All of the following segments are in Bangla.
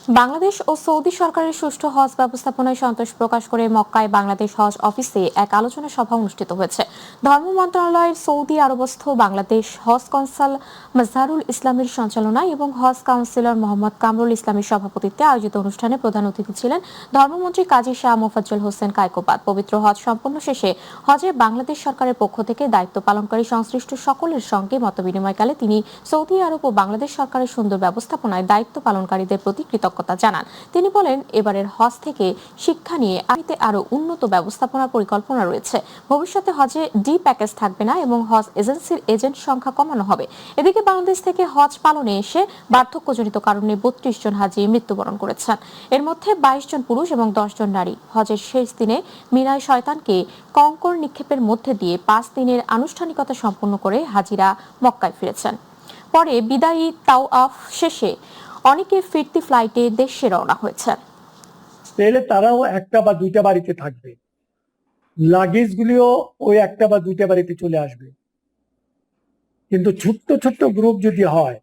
বাংলাদেশ ও সৌদি সরকারের সুষ্ঠু হজ ব্যবস্থাপনায় সন্তোষ প্রকাশ করে মক্কায় বাংলাদেশ হজ অফিসে এক আলোচনা সভা অনুষ্ঠিত হয়েছে। ধর্ম মন্ত্রণালয়ের সৌদি আরবস্থ বাংলাদেশ হজ কনসাল মাজহারুল ইসলামের সঞ্চালনায় এবং হজ কাউন্সিলর মোহাম্মদ কামরুল ইসলামের সভাপতিত্বে আয়োজিত অনুষ্ঠানে প্রধান অতিথি ছিলেন ধর্মমন্ত্রী কাজী শাহ মোফাজ্জল হোসেন কায়কোবাদ। পবিত্র হজ সম্পন্ন শেষে হজে বাংলাদেশ সরকারের পক্ষ থেকে দায়িত্ব পালনকারী সংশ্লিষ্ট সকলের সঙ্গে মতবিনিময়কালে তিনি সৌদি আরব ও বাংলাদেশ সরকারের সুন্দর ব্যবস্থাপনায় দায়িত্ব পালনকারীদের প্রতি কৃতজ্ঞতা জানান। তিনি বলেন, এবারের হজ থেকে শিক্ষা নিয়ে আগামীতে আরো উন্নত ব্যবস্থাপনার পরিকল্পনা রয়েছে। ভবিষ্যতে হজে ডি প্যাকেজ থাকবে না এবং হজ এজেন্সির এজেন্ট সংখ্যা কমানো হবে। এদিকে বাংলাদেশ থেকে হজ পালনে এসে বার্ধক্যজনিত কারণে ৩২ জন হাজি মৃত্যুবরণ করেছেন। এর মধ্যে ২২ জন পুরুষ এবং ১০ জন নারী। হজের শেষ দিনে মিনায় শয়তানকে কঙ্কর নিক্ষেপের মধ্যে দিয়ে ৫ দিনের আনুষ্ঠানিকতা সম্পন্ন করে হাজিরা মক্কায় ফিরেছেন। পরে বিদায়ী তাওয়াফ শেষে অনেকে ফিরতি ফ্লাইটে দেশে রওনা হয়েছে। তাহলে তারাও একটা বা দুইটা বাড়িতে থাকবে, লাগেজ গুলিও ওই একটা বা দুইটা বাড়িতে চলে আসবে। কিন্তু ছোট্ট ছোট্ট গ্রুপ যদি হয়,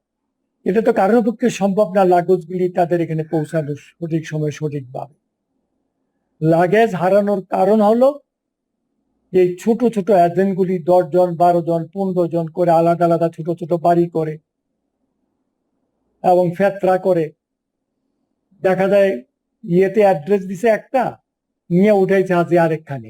এটা তো কারোর পক্ষে সম্ভব না লাগেজ গুলি তাদের এখানে পৌঁছানো সঠিক সময় সঠিকভাবে। লাগেজ হারানোর কারণ হলো এই ছোট ছোট এজেন্ট গুলি ১০ জন ১২ জন ১৫ জন করে আলাদা আলাদা ছোট ছোট বাড়ি করে এবং ফেতরা করে, দেখা যায় ইয়েতে অ্যাড্রেস দিছে একটা, নিয়ে উঠাইছে হাজি আরেকখানে।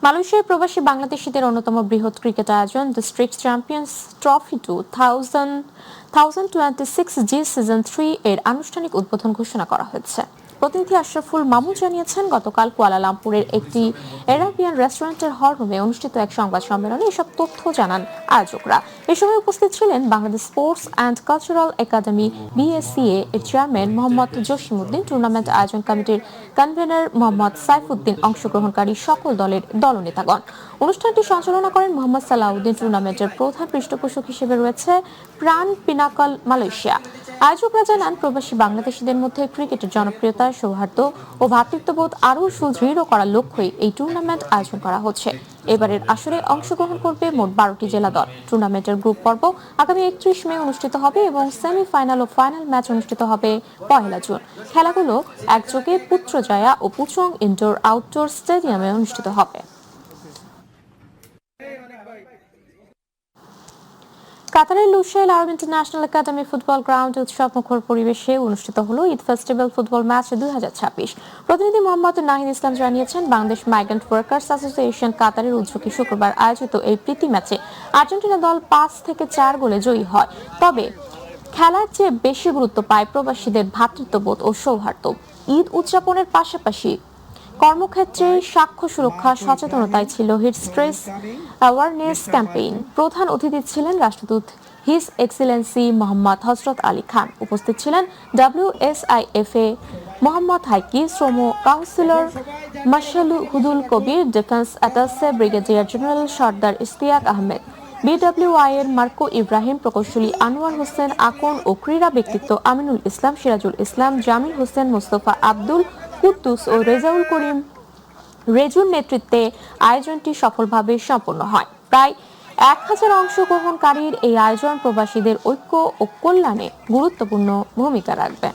মালয়েশিয়ার প্রবাসী বাংলাদেশিদের অন্যতম বৃহৎ ক্রিকেট আয়োজন ডিস্ট্রিক্ট চ্যাম্পিয়ন্স ট্রফি 2026 জি সিজন 3 এর আনুষ্ঠানিক উদ্বোধন ঘোষণা করা হয়েছে। প্রতিনিধি আশরাফুল মামুন জানিয়েছেন, গতকাল কুয়ালালামপুরের একটি এরাবিয়ান রেস্টুরেন্টের হলরুমে অনুষ্ঠিত এক সংবাদ সম্মেলনে এসব তথ্য জানান আয়োজকরা। এ সময় উপস্থিত ছিলেন Bangladesh sports and cultural academy BSCA এর চেয়ারম্যান মোহাম্মদ জসিমউদ্দিন, টুর্নামেন্ট আয়োজন কমিটির কনভেনর মোহাম্মদ সাইফুদ্দিন, অংশগ্রহণকারী সকল দলের দলনেতাগণ। অনুষ্ঠানটি সঞ্চালনা করেন মোহাম্মদ সালাউদ্দিন। টুর্নামেন্টের প্রধান পৃষ্ঠপোষক হিসেবে রয়েছে প্রাণ পিনাকল মালয়েশিয়া। আয়োজকরা জানান, প্রবাসী বাংলাদেশিদের মধ্যে ক্রিকেটের জনপ্রিয়তা, সৌহার্দ্য ও ভ্রাতৃত্ববোধ আরও সুদৃঢ় করার লক্ষ্যেই এই টুর্নামেন্ট আয়োজন করা হচ্ছে। এবারের আসরে অংশগ্রহণ করবে মোট ১২টি জেলা দল। টুর্নামেন্টের গ্রুপ পর্ব আগামী ৩১ মে অনুষ্ঠিত হবে এবং সেমিফাইনাল ও ফাইনাল ম্যাচ অনুষ্ঠিত হবে ১ জুন। খেলাগুলো একযোগে পুত্রজয়া ও পুচং ইনডোর আউটডোর স্টেডিয়ামে অনুষ্ঠিত হবে। কাতারের লুসাইল আরব ইন্টারন্যাশনাল একাডেমি ফুটবল গ্রাউন্ডে উৎসবমুখর পরিবেশে অনুষ্ঠিত হলো ঈদ ফেস্টিভ্যাল ফুটবল ম্যাচ ২০২৬। প্রতিনিধি মোহাম্মদ নাহিদ ইসলাম জানিয়েছেন, বাংলাদেশ মাইগ্রেন্ট ওয়ার্কার্স অ্যাসোসিয়েশন কাতারের উদ্যোগে শুক্রবার আয়োজিত এই প্রীতি ম্যাচে আর্জেন্টিনা দল ৫-৪ গোলে জয়ী হয়। তবে খেলার চেয়ে বেশি গুরুত্ব পায় প্রবাসীদের ভ্রাতৃত্ববোধ ও সৌহার্দ্য। ঈদ উদযাপনের পাশাপাশি কর্মক্ষেত্রে সাক্ষ্য সুরক্ষা সচেতনতায় ছিল হিট স্ট্রেস অ্যাওয়ারনেস ক্যাম্পেইন। প্রধান অতিথি ছিলেন রাষ্ট্রদূত হিজ এক্সিলেন্সি মোহাম্মদ হযরত আলী খান। উপস্থিত ছিলেন WSIFA মোহাম্মদ হাইকি, শ্রম কাউন্সিলর মাশাহুদুল কবির, ডিফেন্স অ্যাটাসে ব্রিগেডিয়ার জেনারেল সর্দার ইশতিয়াক আহমেদ, BWI এর মার্কো ইব্রাহিম, প্রকৌশলী আনোয়ার হোসেন আকন ও ক্রীড়া ব্যক্তিত্ব আমিনুল ইসলাম, সিরাজুল ইসলাম, জামিল হোসেন, মোস্তফা আব্দুল কুদ্দুস ও রেজাউল করিম রেজুর নেতৃত্বে আয়োজনটি সফলভাবে সম্পন্ন হয়। প্রায় ১,০০০ অংশগ্রহণকারীর এই আয়োজন প্রবাসীদের ঐক্য ও কল্যাণে গুরুত্বপূর্ণ ভূমিকা রাখবে।